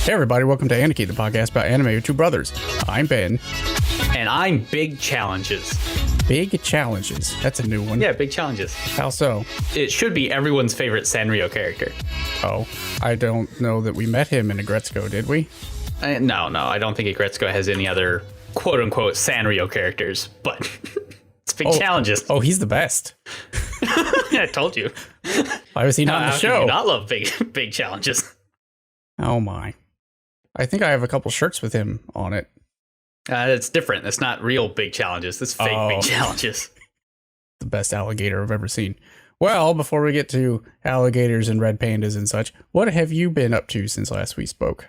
Hey everybody, welcome to Aniki, the podcast about anime with two brothers. I'm Ben. And I'm Big Challenges. Big Challenges. That's a new one. Yeah, Big Challenges. How so? It should be everyone's favorite Sanrio character. Oh, I don't know that we met him in Aggretsuko, did we? No, I don't think Aggretsuko has any other quote-unquote Sanrio characters, but it's Big Challenges. Oh, he's the best. I told you. Why was he not in the How show? can you not love Big Challenges? Oh my. I think I have a couple shirts with him on it. It's different. It's not real Big Challenges. It's fake Big Challenges. The best alligator I've ever seen. Well, before we get to alligators and red pandas and such, what have you been up to since last we spoke?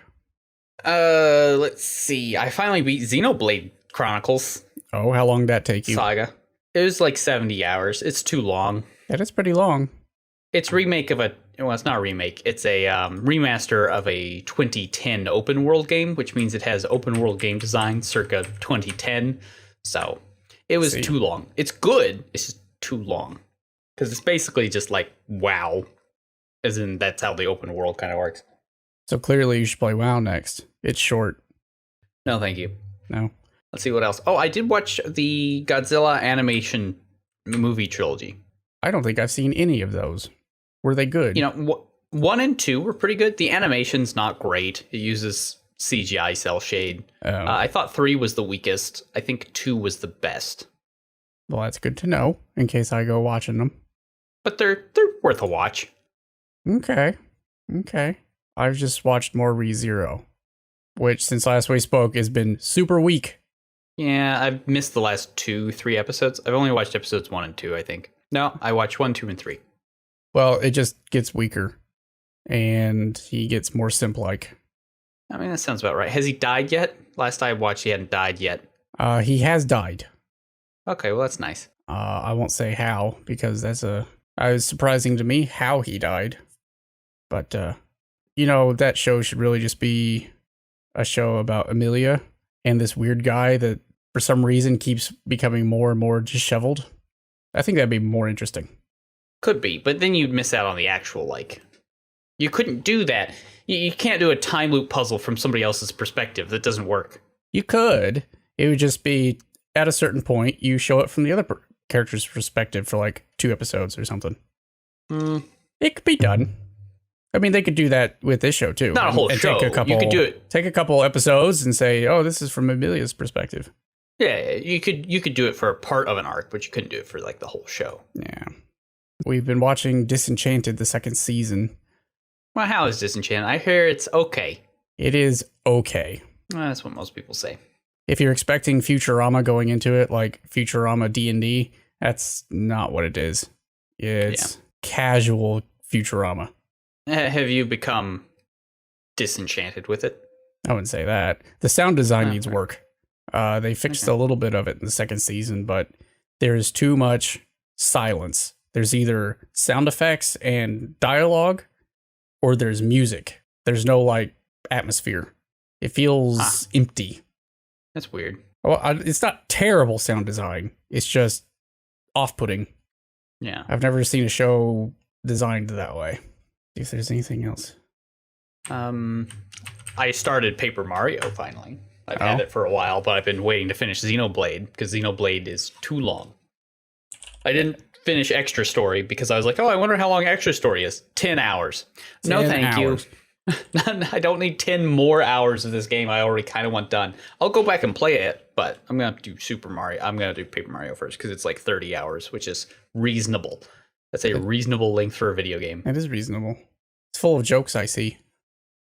Let's see. I finally beat Xenoblade Chronicles. Oh, how long did that take you? Saga. It was like 70 hours. It's too long. That is pretty long. It's remake of it's not a remake. It's a remaster of a 2010 open world game, which means it has open world game design circa 2010. So it was too long. It's good. It's just too long because it's basically just like WoW, as in that's how the open world kind of works. So clearly you should play WoW next. It's short. No, thank you. No. Let's see what else. Oh, I did watch the Godzilla animation movie trilogy. I don't think I've seen any of those. Were they good? You know, 1 and 2 were pretty good. The animation's not great. It uses CGI cell shade. I thought 3 was the weakest. I think 2 was the best. Well, that's good to know in case I go watching them. But they're worth a watch. Okay. I've just watched more ReZero, which since last we spoke has been super weak. Yeah, I've missed the last 2-3 episodes. I've only watched episodes 1 and 2, I think. No, I watched 1, 2, and 3. Well, it just gets weaker, and he gets more simp-like. I mean, that sounds about right. Has he died yet? Last I watched, he hadn't died yet. He has died. Okay, well, that's nice. I won't say how, because it was surprising to me how he died. But, that show should really just be a show about Amelia and this weird guy that, for some reason, keeps becoming more and more disheveled. I think that'd be more interesting. Could be, but then you'd miss out on the actual, you couldn't do that. You can't do a time loop puzzle from somebody else's perspective. That doesn't work. You could. It would just be, at a certain point, you show it from the other character's perspective for, 2 episodes or something. It could be done. I mean, they could do that with this show, too. Not a whole show. You could do it. Take a couple episodes and say, oh, this is from Amelia's perspective. Yeah, you could do it for a part of an arc, but you couldn't do it for, the whole show. Yeah. We've been watching Disenchanted, the second season. Well, how is Disenchanted? I hear it's okay. It is okay. Well, that's what most people say. If you're expecting Futurama going into it, like Futurama D&D, that's not what it is. It's casual Futurama. Have you become disenchanted with it? I wouldn't say that. The sound design needs work. They fixed a little bit of it in the second season, but there's too much silence. There's either sound effects and dialogue, or there's music. There's no, atmosphere. It feels empty. That's weird. Well, it's not terrible sound design. It's just off-putting. Yeah. I've never seen a show designed that way. See if there's anything else. I started Paper Mario, finally. I've had it for a while, but I've been waiting to finish Xenoblade, because Xenoblade is too long. I didn't finish Extra Story because I was like, I wonder how long Extra Story is. 10 hours. No, thank you. I don't need 10 more hours of this game I already kind of want done. I'll go back and play it, but I'm going to do Super Mario. I'm going to do Paper Mario first because it's 30 hours, which is reasonable. That's a reasonable length for a video game. It is reasonable. It's full of jokes, I see.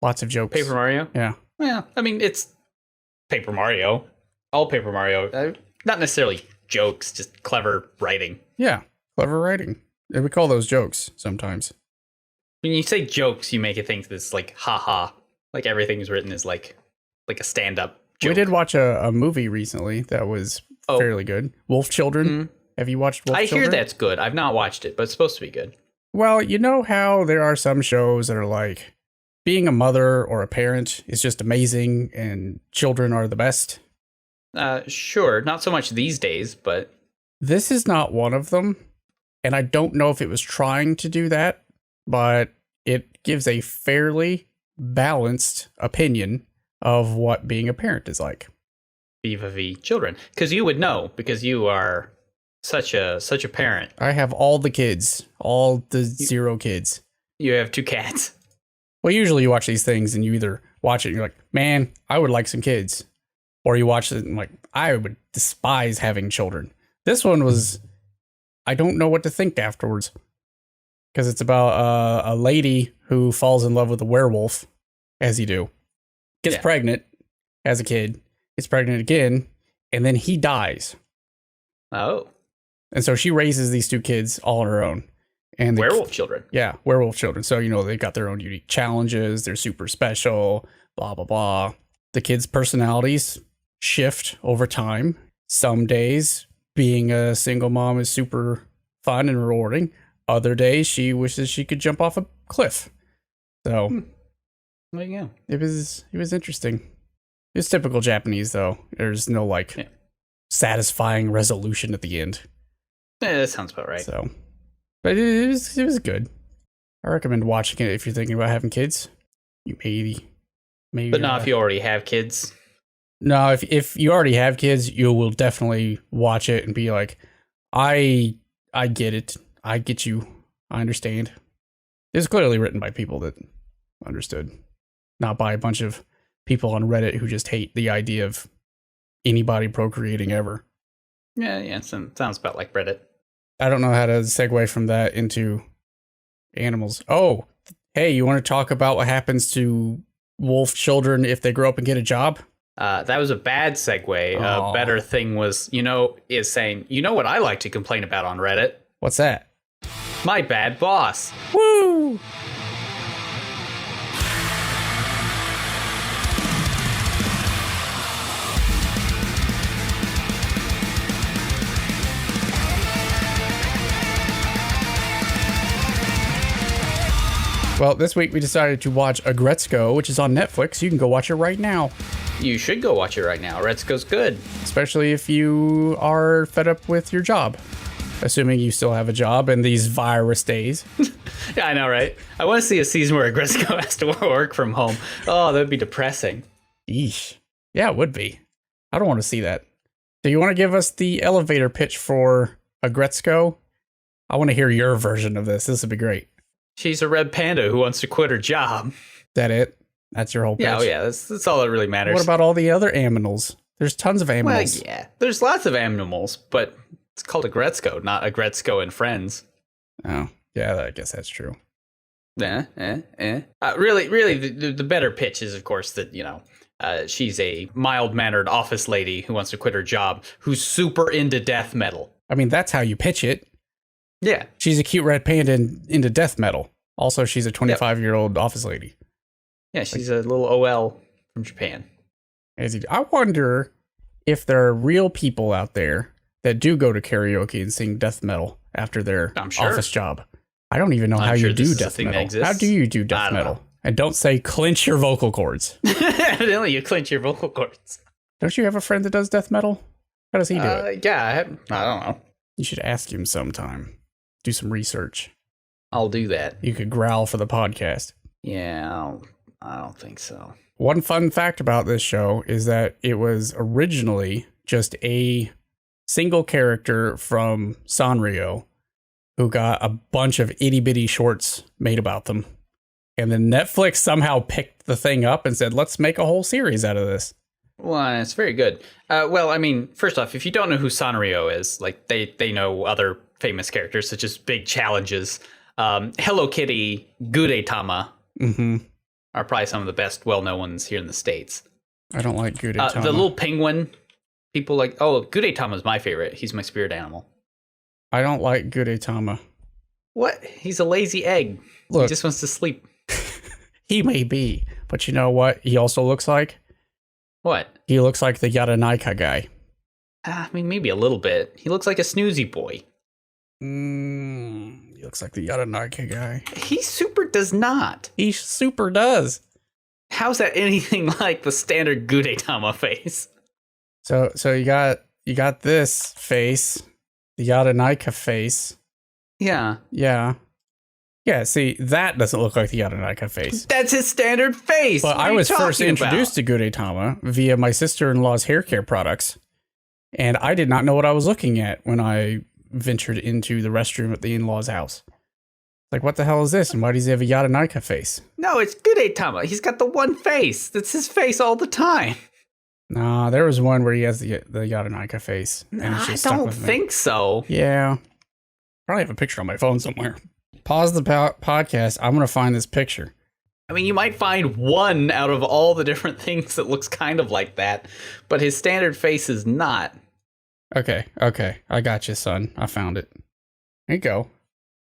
Lots of jokes. Paper Mario? Yeah. Yeah, I mean, it's Paper Mario. All Paper Mario. Not necessarily jokes, just clever writing. Yeah. Clever writing. We call those jokes sometimes. When you say jokes, you make it think this haha. Everything's written as like a stand-up joke. We did watch a movie recently that was fairly good. Wolf Children. Mm-hmm. Have you watched Wolf Children? I hear that's good. I've not watched it, but it's supposed to be good. Well, you know how there are some shows that are being a mother or a parent is just amazing and children are the best? Sure. Not so much these days, but... This is not one of them. And I don't know if it was trying to do that, but it gives a fairly balanced opinion of what being a parent is like. Vis-a-vis children. Because you would know, because you are such a parent. I have all the kids, all the 0 kids. You have 2 cats. Well, usually you watch these things and you either watch it and you're like, man, I would like some kids. Or you watch it and like, I would despise having children. This one was, I don't know what to think afterwards. Because it's about a lady who falls in love with a werewolf, as you do. Gets pregnant as a kid, gets pregnant again, and then he dies. Oh. And so she raises these 2 kids all on her own. And werewolf children. Yeah, werewolf children. So, they've got their own unique challenges. They're super special, blah, blah, blah. The kids' personalities shift over time. Some days, being a single mom is super fun and rewarding. Other days, she wishes she could jump off a cliff. So, there you go. It was interesting. It's typical Japanese, though. There's no, satisfying resolution at the end. Yeah, that sounds about right. So... But it was good. I recommend watching it if you're thinking about having kids. You maybe. But not if you already have kids. No, if you already have kids, you will definitely watch it and be like, I get it. I get you. I understand. It's clearly written by people that understood, not by a bunch of people on Reddit who just hate the idea of anybody procreating ever. Yeah, sounds about like Reddit. I don't know how to segue from that into animals. Oh, hey, you want to talk about what happens to wolf children if they grow up and get a job? That was a bad segue. A better thing was, is saying, what I like to complain about on Reddit? What's that? My bad boss. Woo! Well, this week we decided to watch Aggretsuko, which is on Netflix. You can go watch it right now. You should go watch it right now. Aggretsuko's good. Especially if you are fed up with your job. Assuming you still have a job in these virus days. Yeah, I know, right? I want to see a season where Aggretsuko has to work from home. Oh, that'd be depressing. Eesh. Yeah, it would be. I don't want to see that. Do you want to give us the elevator pitch for Aggretsuko? I want to hear your version of this. This would be great. She's a red panda who wants to quit her job. That it? That's your whole pitch? Yeah, that's all that really matters. What about all the other aminals? There's tons of animals. Well, yeah, there's lots of animals, but it's called Aggretsuko, not Aggretsuko and Friends. Oh, yeah, I guess that's true. Really, the better pitch is, of course, that, she's a mild-mannered office lady who wants to quit her job, who's super into death metal. I mean, that's how you pitch it. Yeah. She's a cute red panda into death metal. Also, she's a 25-year-old office lady. Yeah, she's a little OL from Japan. I wonder if there are real people out there that do go to karaoke and sing death metal after their office job. I don't even know how you do death metal. How do you do death metal? And don't say clench your vocal cords. Evidently, you clench your vocal cords. Don't you have a friend that does death metal? How does he do it? Yeah, I don't know. You should ask him sometime. Do some research. I'll do that. You could growl for the podcast. Yeah, I don't think so. One fun fact about this show is that it was originally just a single character from Sanrio who got a bunch of itty-bitty shorts made about them. And then Netflix somehow picked the thing up and said, let's make a whole series out of this. Well, it's very good. Well, I mean, first off, if you don't know who Sanrio is, they know other famous characters such as Big Challenges. Hello Kitty, Gudetama are probably some of the best well-known ones here in the States. I don't like Gudetama. The little penguin, people like, Gudetama is my favorite. He's my spirit animal. I don't like Gudetama. What? He's a lazy egg. Look, he just wants to sleep. He may be, but you know what he also looks like? What? He looks like the Yaranaika guy. I mean, maybe a little bit. He looks like a snoozy boy. He looks like the Yaranaika guy. He super does not. He super does. How's that anything like the standard Gudetama face? So you got this face, the Yaranaika face. Yeah. Yeah. Yeah, see, that doesn't look like the Yadanaka face. That's his standard face. But I was first introduced to Gudetama via my sister-in-law's hair care products, and I did not know what I was looking at when I ventured into the restroom at the in-laws' house. Like, what the hell is this, and why does he have a Yadanaka face? No, it's Gudetama. He's got the one face. That's his face all the time. Nah, there was one where he has the Yadanaka face. And it's just I don't think so. Yeah. Probably have a picture on my phone somewhere. Pause the podcast. I'm going to find this picture. I mean, you might find one out of all the different things that looks kind of like that, but his standard face is not. Okay. I got you, son. I found it. There you go.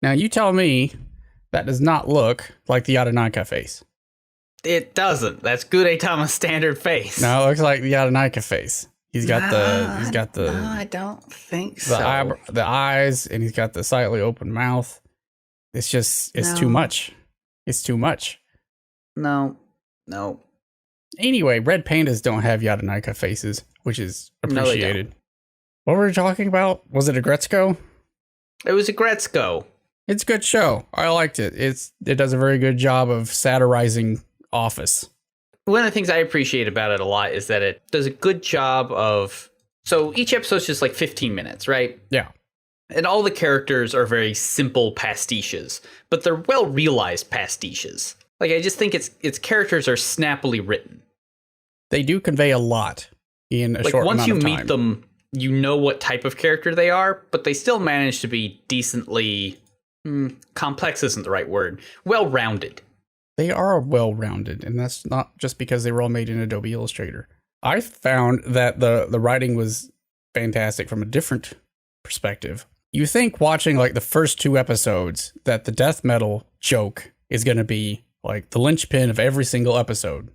Now, you tell me that does not look like the Yadanaka face. It doesn't. That's Gudetama's standard face. No, it looks like the Yadanaka face. He's got the. No, I don't think so. The eyes, and he's got the slightly open mouth. It's too much. It's too much. No. Anyway, red pandas don't have Yadanaka faces, which is appreciated. No, what were we talking about? Was it Aggretsuko? It was Aggretsuko. It's a good show. I liked it. It does a very good job of satirizing Office. One of the things I appreciate about it a lot is that it does a good job of... So each episode's just like 15 minutes, right? Yeah. And all the characters are very simple pastiches, but they're well-realized pastiches. Like, I just think its characters are snappily written. They do convey a lot in a short amount of time. Once you meet them, you know what type of character they are, but they still manage to be decently... complex isn't the right word. Well-rounded. They are well-rounded, and that's not just because they were all made in Adobe Illustrator. I found that the writing was fantastic from a different perspective. You think watching like the first 2 episodes that the death metal joke is going to be like the linchpin of every single episode.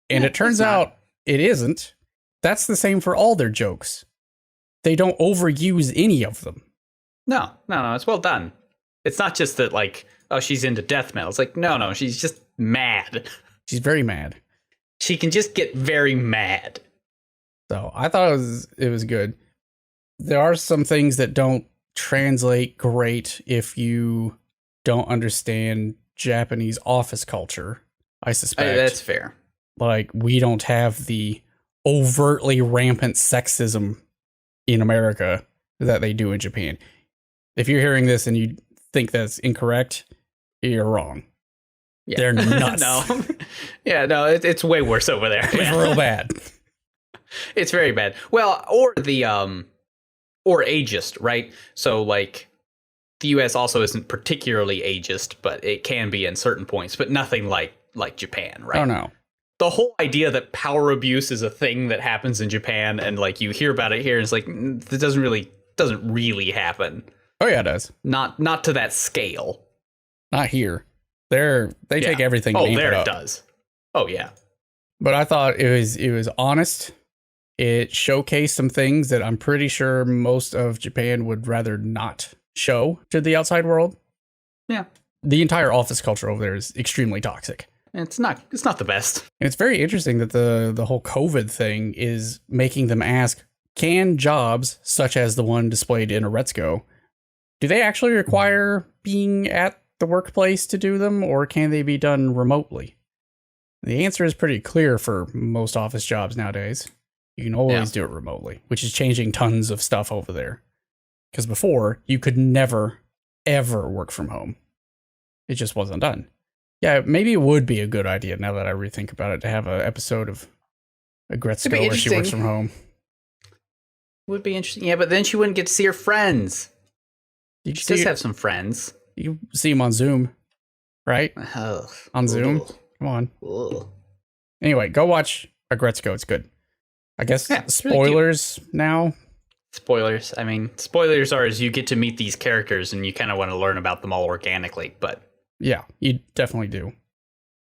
And it turns out it isn't. That's the same for all their jokes. They don't overuse any of them. No, it's well done. It's not just that, like, oh, she's into death metal. It's like, no, she's just mad. She's very mad. She can just get very mad. So I thought it was good. There are some things that don't translate great if you don't understand Japanese office culture, I suspect. That's fair. Like, we don't have the overtly rampant sexism in America that they do in Japan. If you're hearing this and you think that's incorrect, you're wrong. Yeah. They're nuts. No. Yeah, no, it's way worse over there. It's real bad. It's very bad. Well, or ageist, right? So, like, the US also isn't particularly ageist, but it can be in certain points, but nothing like Japan, right? Oh, no. The whole idea that power abuse is a thing that happens in Japan, and like you hear about it here, it's like it doesn't really happen. Oh yeah, it does. Not to that scale. Not here. They take everything. Oh, there it does. Oh yeah. But I thought it was honest. It showcased some things that I'm pretty sure most of Japan would rather not show to the outside world. Yeah. The entire office culture over there is extremely toxic. It's not the best. And it's very interesting that the whole COVID thing is making them ask, can jobs such as the one displayed in Aggretsuko, do they actually require being at the workplace to do them, or can they be done remotely? The answer is pretty clear for most office jobs nowadays. You can always do it remotely, which is changing tons of stuff over there. Because before, you could never, ever work from home. It just wasn't done. Yeah, maybe it would be a good idea, now that I rethink about it, to have an episode of Aggretsuko where she works from home. Would be interesting. Yeah, but then she wouldn't get to see her friends. She does have some friends. You see them on Zoom, right? On Zoom? Come on. Anyway, go watch Aggretsuko. It's good. I guess spoilers really now. Spoilers. I mean, spoilers are as you get to meet these characters and you kind of want to learn about them all organically, but... Yeah, you definitely do.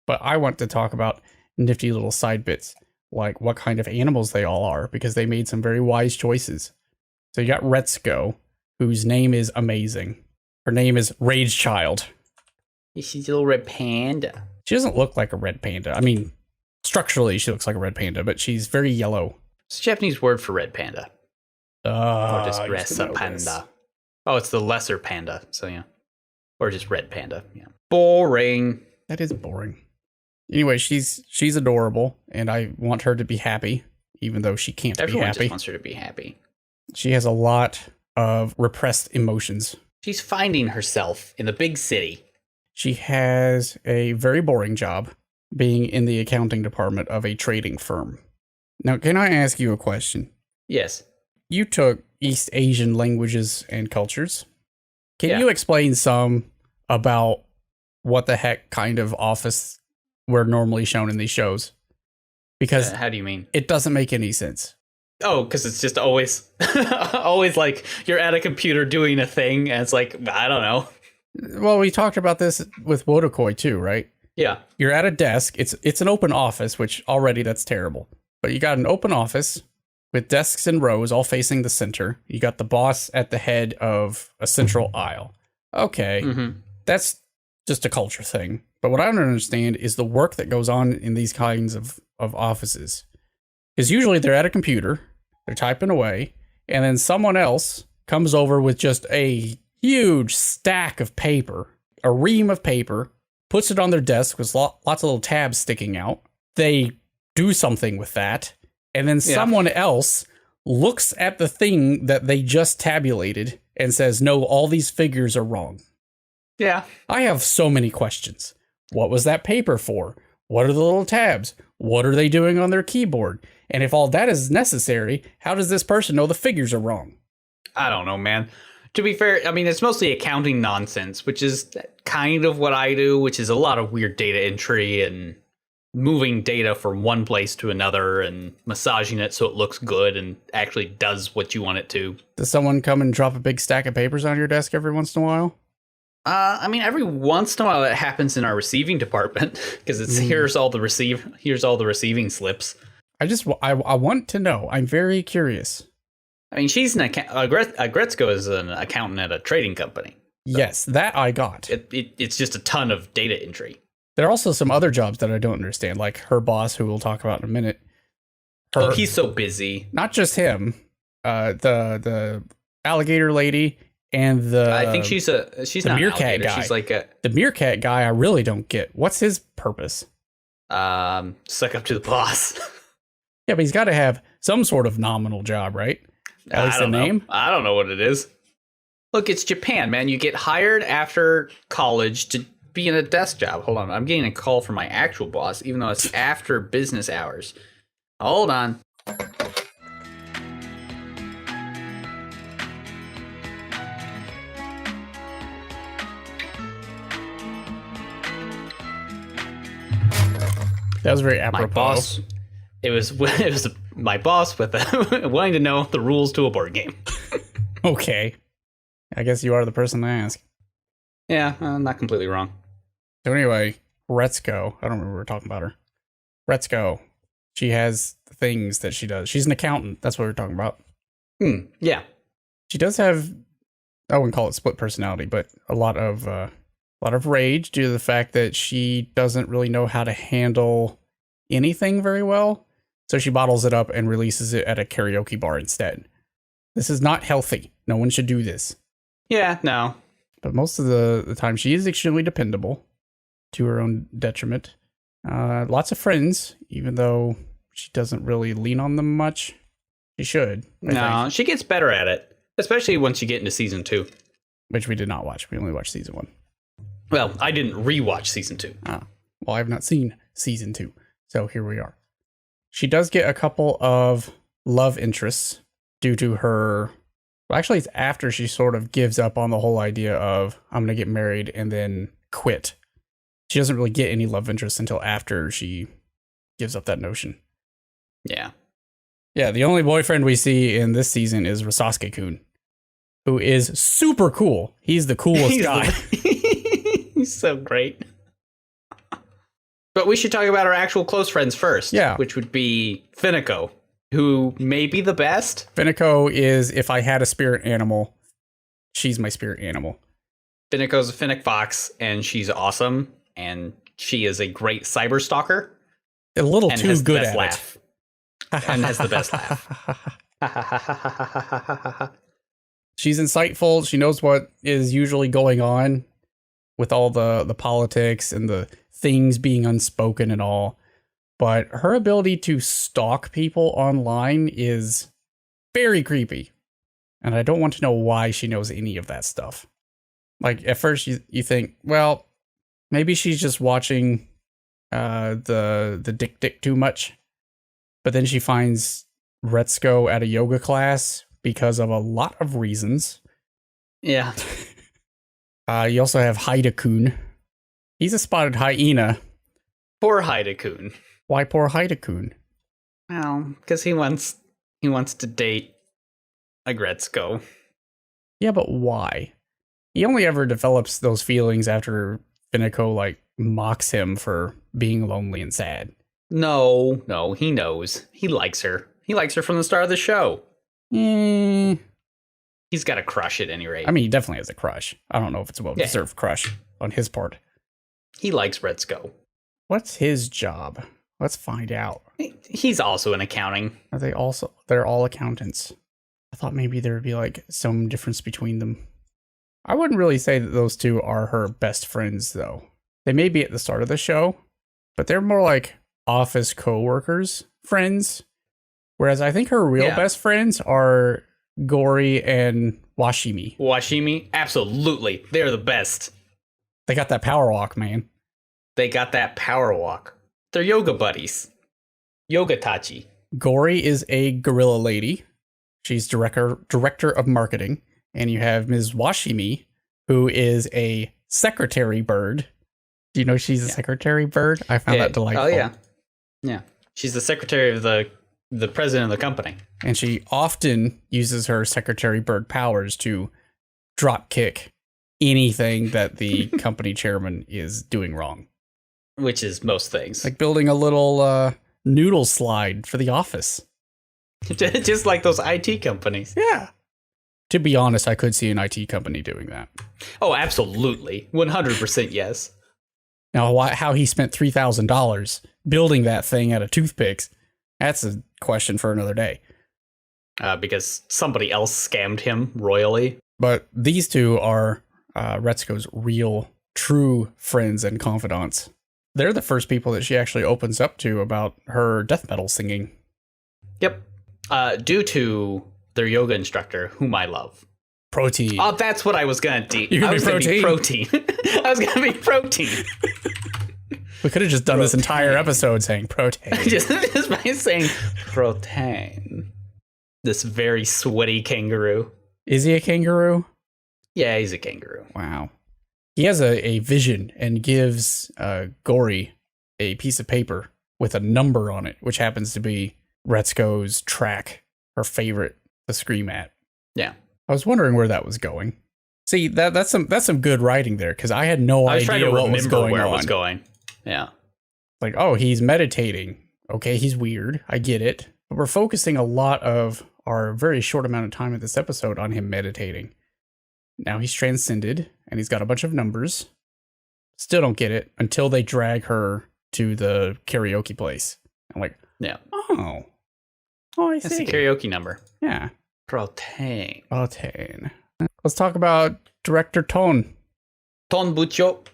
But I want to talk about nifty little side bits, like what kind of animals they all are, because they made some very wise choices. So you got Retsuko, whose name is amazing. Her name is Rage Child. She's a little red panda. She doesn't look like a red panda. I mean, structurally she looks like a red panda, but she's very yellow. It's a Japanese word for red panda. Or just Resa panda. Oh, it's the lesser panda, so yeah. Or just red panda. Yeah. Boring. That is boring. Anyway, she's adorable, and I want her to be happy, even though she can't Everyone be happy. just wants her to be happy. She has a lot of repressed emotions. She's finding herself in the big city. She has a very boring job being in the accounting department of a trading firm. Now, can I ask you a question? Yes. You took East Asian languages and cultures. Can Yeah. you explain some about what the heck kind of office we're normally shown in these shows? Because How do you mean? it doesn't make any sense. Oh, because it's just always, always like you're at a computer doing a thing, and it's like, I don't know. Well, we talked about this with Wodokoi too, right? Yeah. You're at a desk. It's an open office, which already that's terrible. But you got an open office with desks in rows all facing the center. You got the boss at the head of a central aisle. Okay, Mm-hmm. that's just a culture thing. But what I don't understand is the work that goes on in these kinds of offices. Because usually they're at a computer, they're typing away, and then someone else comes over with just a huge stack of paper, a ream of paper, puts it on their desk with lots of little tabs sticking out. They do something with that, and then someone else looks at the thing that they just tabulated and says, no, all these figures are wrong. Yeah. I have so many questions. What was that paper for? What are the little tabs? What are they doing on their keyboard? And if all that is necessary, how does this person know the figures are wrong? I don't know, man. To be fair, I mean, it's mostly accounting nonsense, which is kind of what I do, which is a lot of weird data entry and moving data from one place to another and massaging it so it looks good and actually does what you want it to. Does someone come and drop a big stack of papers on your desk every once in a while? I mean, every once in a while that happens in our receiving department because it's here's all the receiving slips. I want to know. I'm very curious. I mean, she's Aggretsuko is an accountant at a trading company. So yes, that I got. It's just a ton of data entry. There are also some other jobs that I don't understand, like her boss, who we'll talk about in a minute. He's so busy. Not just him. The alligator lady and the I think she's not an meerkat alligator. guy. She's like the meerkat guy. I really don't get. What's his purpose? Suck up to the boss. Yeah, but he's got to have some sort of nominal job, right? At least the name. I don't know what it is. Look, it's Japan, man. You get hired after college to be in a desk job. Hold on, I'm getting a call from my actual boss, even though it's after business hours. Hold on. That was very apropos. My boss. It was my boss with wanting to know the rules to a board game. Okay. I guess you are the person to ask. Yeah, not completely wrong. So anyway, Retsuko. I don't remember we were talking about her. Retsuko. She has things that she does. She's an accountant. That's what we're talking about. Yeah. She does have, I wouldn't call it split personality, but a lot of rage due to the fact that she doesn't really know how to handle anything very well. So she bottles it up and releases it at a karaoke bar instead. This is not healthy. No one should do this. Yeah, no. But most of the time, she is extremely dependable to her own detriment. Lots of friends, even though she doesn't really lean on them much. She should. I think. She gets better at it, especially once you get into season 2. Which we did not watch. We only watched season 1. Well, I didn't rewatch season 2. Well, I have not seen season 2. So here we are. She does get a couple of love interests due to her. Well, actually, it's after she sort of gives up on the whole idea of I'm going to get married and then quit. She doesn't really get any love interests until after she gives up that notion. Yeah. Yeah, the only boyfriend we see in this season is Rasasuke-kun, who is super cool. He's the coolest guy. He's so great. But we should talk about our actual close friends first. Yeah. Which would be Fineko, who may be the best. Fineko is, if I had a spirit animal, she's my spirit animal. Fineko's a Finnick fox, and she's awesome. And she is a great cyber stalker. A little too good at laugh. And has the best laugh. She's insightful. She knows what is usually going on. with all the politics and the things being unspoken and all. But her ability to stalk people online is very creepy. And I don't want to know why she knows any of that stuff. Like, at first you think, well, maybe she's just watching the dick too much. But then she finds Retsuko at a yoga class because of a lot of reasons. Yeah. You also have Haida-kun. He's a spotted hyena. Poor Haida-kun. Why poor Haida-kun? Well, because he wants to date Aggretsuko. Yeah, but why? He only ever develops those feelings after Finako, like, mocks him for being lonely and sad. No, he knows. He likes her. He likes her from the start of the show. He's got a crush at any rate. I mean, he definitely has a crush. I don't know if it's a well-deserved crush on his part. He likes Retsuko. What's his job? Let's find out. He's also in accounting. Are they also? They're all accountants. I thought maybe there would be like some difference between them. I wouldn't really say that those two are her best friends, though. They may be at the start of the show, but they're more like office co-workers, friends. Whereas I think her real best friends are Gori and Washimi. Washimi? Absolutely. They're the best. They got that power walk, man. They got that power walk. They're yoga buddies. Yoga Tachi. Gori is a gorilla lady. She's director of marketing. And you have Ms. Washimi, who is a secretary bird. Do you know she's a secretary bird? I found that delightful. Oh, yeah. Yeah. She's the secretary of the president of the company. And she often uses her secretary bird powers to drop kick anything that the company chairman is doing wrong. Which is most things. Like building a little noodle slide for the office. Just like those IT companies. Yeah. To be honest, I could see an IT company doing that. Oh, absolutely. 100% yes. Now, how he spent $3,000 building that thing out of toothpicks, that's a question for another day. Because somebody else scammed him royally. But these two are Retsuko's real, true friends and confidants. They're the first people that she actually opens up to about her death metal singing. Yep. Due to their yoga instructor, whom I love. Protein. Oh, that's what I was going to do. You're going to be protein. I was going to be protein. We could have just done this entire episode saying protein. just by saying protein. This very sweaty kangaroo. Is he a kangaroo? Yeah, he's a kangaroo. Wow. He has a vision and gives Gori a piece of paper with a number on it, which happens to be Retsuko's track, her favorite to scream at. Yeah. I was wondering where that was going. See, that's some good writing there, because I had no idea what was going on. It was going. Yeah. Like, oh, he's meditating. Okay, he's weird. I get it. But we're focusing a lot of our very short amount of time in this episode on him meditating. Now he's transcended, and he's got a bunch of numbers. Still don't get it until they drag her to the karaoke place. I'm like, yeah. Oh, I see. That's the karaoke number. Yeah. Protein. Let's talk about director Ton. Ton Bucho.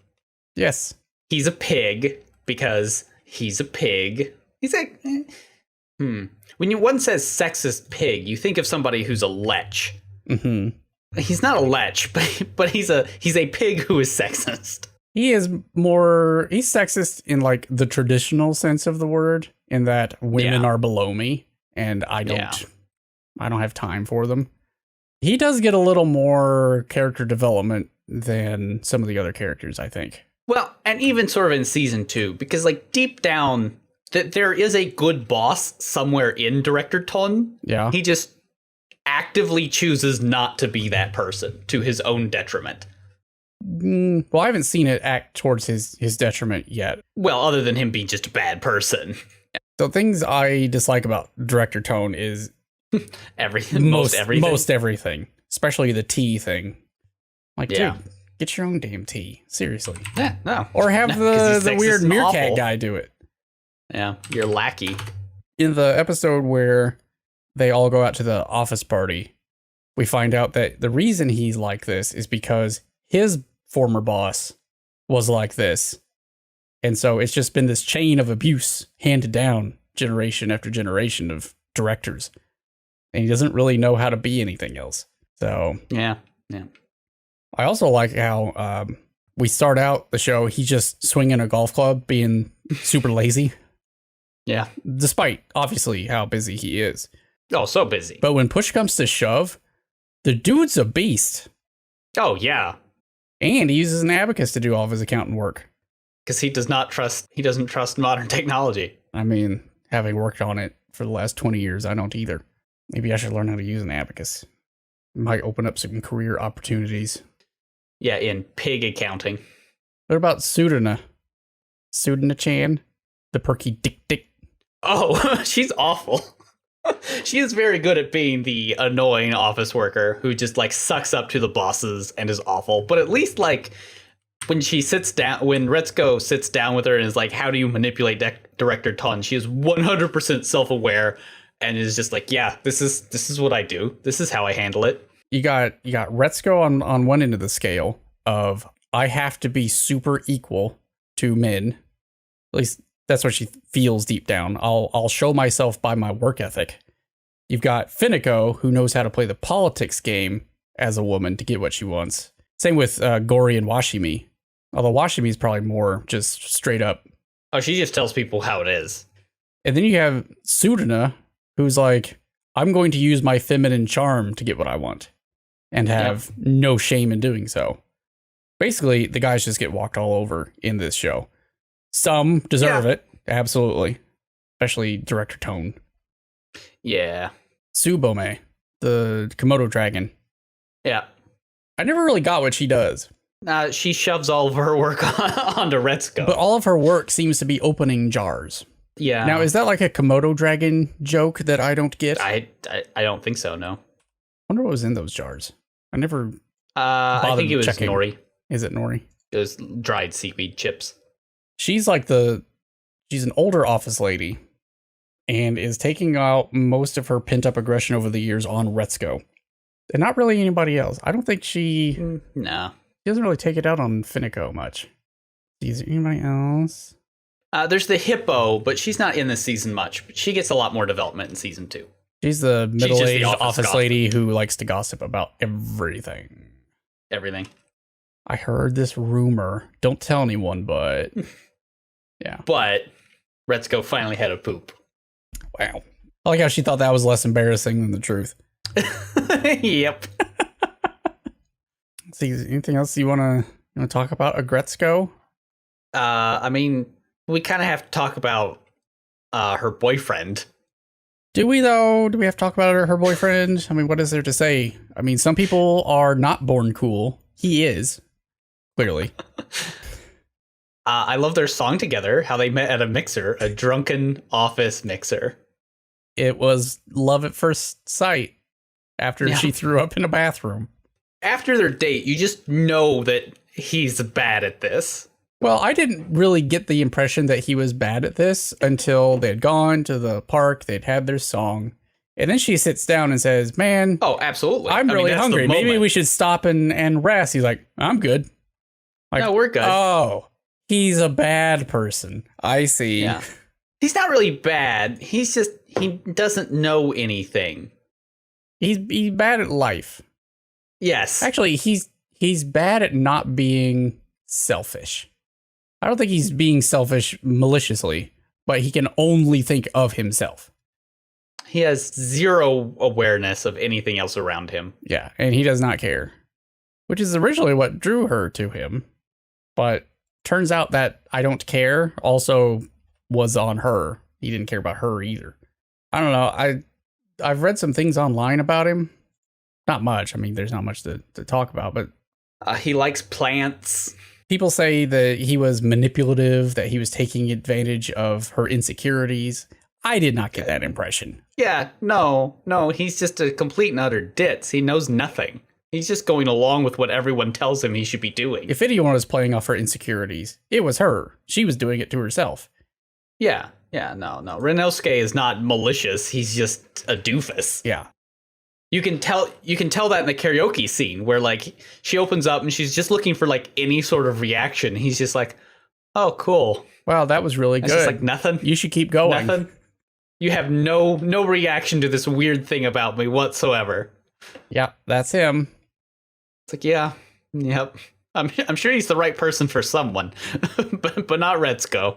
Yes. He's a pig because he's a pig. He's like, When one says sexist pig, you think of somebody who's a lech. Mm-hmm. He's not a lech, but he's a pig who is sexist. He's sexist in like the traditional sense of the word, in that women are below me and I don't have time for them. He does get a little more character development than some of the other characters, I think. Well, and even sort of in season 2, because like deep down that there is a good boss somewhere in Director Ton. Yeah. He just actively chooses not to be that person to his own detriment. Well, I haven't seen it act towards his detriment yet. Well, other than him being just a bad person. The things I dislike about Director Tone is everything. Most everything. Especially the tea thing. Like, dude, get your own damn tea. Seriously. Yeah, no. Or have the weird meerkat guy do it. Yeah, you're lackey. In the episode where they all go out to the office party, we find out that the reason he's like this is because his former boss was like this. And so it's just been this chain of abuse handed down generation after generation of directors. And he doesn't really know how to be anything else. So yeah. I also like how we start out the show, he's just swinging a golf club, being super lazy. Yeah. Despite, obviously, how busy he is. Oh, so busy. But when push comes to shove, the dude's a beast. Oh, yeah. And he uses an abacus to do all of his accounting work. Because he doesn't trust modern technology. I mean, having worked on it for the last 20 years, I don't either. Maybe I should learn how to use an abacus. It might open up some career opportunities. Yeah, in pig accounting. What about Sudana? Sudana-chan? The perky dick. Oh, she's awful. She is very good at being the annoying office worker who just like sucks up to the bosses and is awful. But at least like when Retsuko sits down with her and is like, how do you manipulate Director Ton? She is 100% self-aware and is just like, yeah, this is what I do. This is how I handle it. You got Retsuko on one end of the scale of I have to be super equal to men. At least that's what she feels deep down. I'll show myself by my work ethic. You've got Fineko, who knows how to play the politics game as a woman to get what she wants. Same with Gori and Washimi. Although Washimi is probably more just straight up. Oh, she just tells people how it is. And then you have Sudana, who's like, I'm going to use my feminine charm to get what I want. And have no shame in doing so. Basically, the guys just get walked all over in this show. Some deserve it, absolutely. Especially Director Tone. Yeah. Tsubome, the Komodo dragon. Yeah. I never really got what she does. She shoves all of her work onto Retsuko. But all of her work seems to be opening jars. Yeah. Now, is that like a Komodo dragon joke that I don't get? I don't think so, no. I wonder what was in those jars. I never I think it was checking. nori. Is it nori? It was dried seaweed chips. She's like she's an older office lady and is taking out most of her pent-up aggression over the years on Retsuko. And not really anybody else. I don't think she doesn't really take it out on Fineko much. Is there anybody else? There's the hippo, but she's not in this season much. But she gets a lot more development in season 2. She's the middle-aged office gossip lady who likes to gossip about everything. Everything. I heard this rumor. Don't tell anyone, but yeah. But Retsuko finally had a poop. Wow. I like how she thought that was less embarrassing than the truth. Yep. Let's see, anything else you want to talk about Aggretsuko? I mean, we kind of have to talk about her boyfriend. Do we, though? Do we have to talk about her boyfriend? I mean, what is there to say? I mean, some people are not born cool. He is, clearly. I love their song together, how they met at a mixer, a drunken office mixer. It was love at first sight after she threw up in a bathroom. After their date, you just know that he's bad at this. Well, I didn't really get the impression that he was bad at this until they'd gone to the park, they'd had their song, and then she sits down and says, man, oh, absolutely. I'm really hungry. Maybe we should stop and rest. He's like, I'm good. Like, no, we're good. Oh, he's a bad person. I see. Yeah. He's not really bad. He's just, he doesn't know anything. He's bad at life. Yes. Actually, he's bad at not being selfish. I don't think he's being selfish maliciously, but he can only think of himself. He has zero awareness of anything else around him. Yeah, and he does not care, which is originally what drew her to him. But turns out that I don't care also was on her. He didn't care about her either. I don't know. I've read some things online about him. Not much. I mean, there's not much to talk about, but he likes plants. People say that he was manipulative, that he was taking advantage of her insecurities. I did not get that impression. Yeah, no, he's just a complete and utter ditz. He knows nothing. He's just going along with what everyone tells him he should be doing. If anyone was playing off her insecurities, it was her. She was doing it to herself. Yeah, no. Renosuke is not malicious. He's just a doofus. Yeah. You can tell that in the karaoke scene where like she opens up and she's just looking for like any sort of reaction. He's just like, "Oh, cool. Wow, that was really good." It's just like nothing. You should keep going. Nothing. You have no reaction to this weird thing about me whatsoever. Yeah, that's him. It's like, yeah, yep. I'm sure he's the right person for someone, but not Retsuko.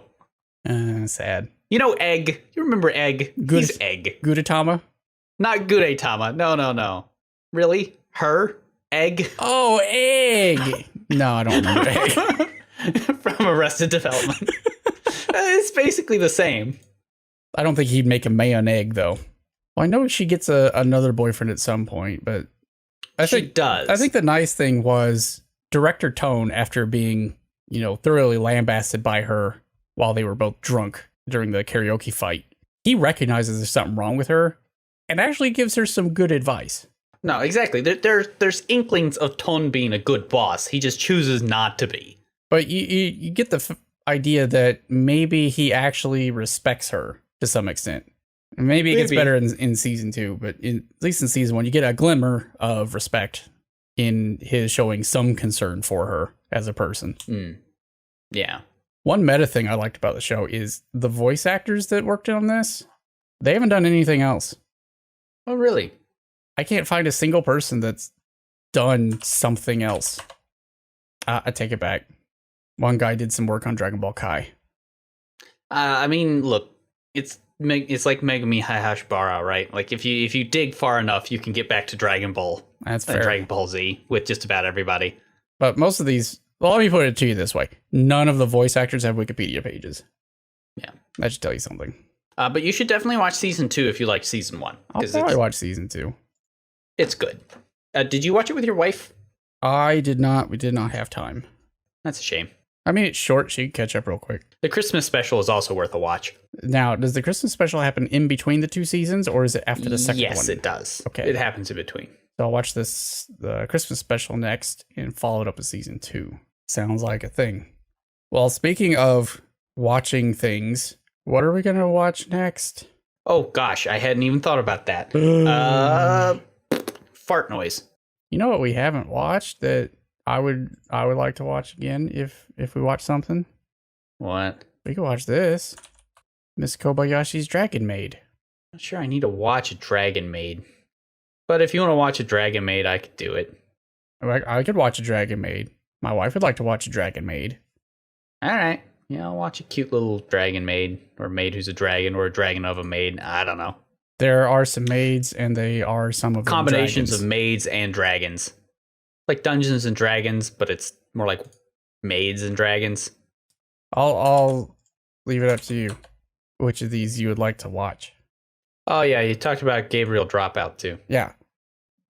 Sad. You know, Egg. You remember Egg? He's Egg. Gudetama? Not Gudetama. No. Really? Her? Egg? Oh, Egg! No, I don't remember Egg. From Arrested Development. It's basically the same. I don't think he'd make a May on Egg, though. Well, I know she gets another boyfriend at some point, but I think the nice thing was director Tone, after being, thoroughly lambasted by her while they were both drunk during the karaoke fight, he recognizes there's something wrong with her and actually gives her some good advice. No, exactly. There's inklings of Tone being a good boss. He just chooses not to be. But you get the idea that maybe he actually respects her to some extent. Maybe it gets better in season 2, but at least in season 1, you get a glimmer of respect in his showing some concern for her as a person. Yeah. One meta thing I liked about the show is the voice actors that worked on this. They haven't done anything else. Oh, really? I can't find a single person that's done something else. I take it back. One guy did some work on Dragon Ball Kai. I mean, look, it's like Megami Hayashibara, right? Like if you dig far enough, you can get back to Dragon Ball. That's fair. Dragon Ball Z with just about everybody. But most of these, well, let me put it to you this way: none of the voice actors have Wikipedia pages. Yeah, that should tell you something. But you should definitely watch season 2 if you liked season 1. I'll probably watch season 2. It's good. Did you watch it with your wife? I did not. We did not have time. That's a shame. I mean, it's short. She can catch up real quick. The Christmas special is also worth a watch. Now, does the Christmas special happen in between the 2 seasons, or is it after the second one? Yes, it does. Okay. It happens in between. So I'll watch the Christmas special next and follow it up with season 2. Sounds like a thing. Well, speaking of watching things, what are we going to watch next? Oh, gosh, I hadn't even thought about that. Fart noise. You know what we haven't watched that I would like to watch again if we watch something? What? We could watch this. Miss Kobayashi's Dragon Maid. Not sure I need to watch a Dragon Maid. But if you want to watch a Dragon Maid, I could do it. I could watch a Dragon Maid. My wife would like to watch a Dragon Maid. All right. Yeah, I'll watch a cute little dragon maid, or a maid who's a dragon, or a dragon of a maid. I don't know. There are some maids, and they are some of them combinations dragons. Of maids and dragons. Like Dungeons and Dragons, but it's more like maids and dragons. I'll leave it up to you. Which of these you would like to watch? Oh yeah, you talked about Gabriel Dropout too. Yeah.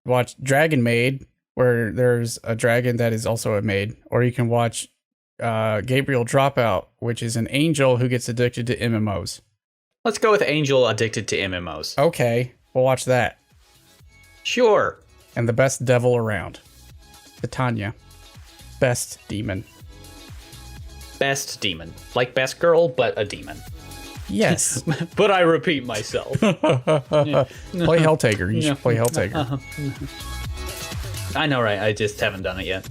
Watch Dragon Maid, where there's a dragon that is also a maid. Or you can watch Gabriel Dropout, which is an angel who gets addicted to MMOs. Let's go with Angel Addicted to MMOs. Okay, we'll watch that. Sure. And the best devil around. Titania. Best demon. Best demon. Like best girl, but a demon. Yes. But I repeat myself. Play Helltaker. You should play Helltaker. I know, right? I just haven't done it yet.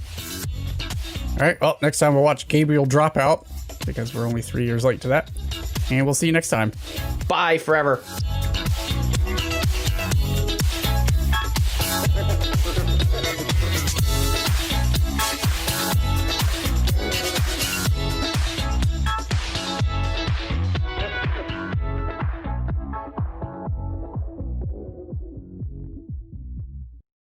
All right, well, next time we'll watch Gabriel Dropout, because we're only 3 years late to that. And we'll see you next time. Bye forever.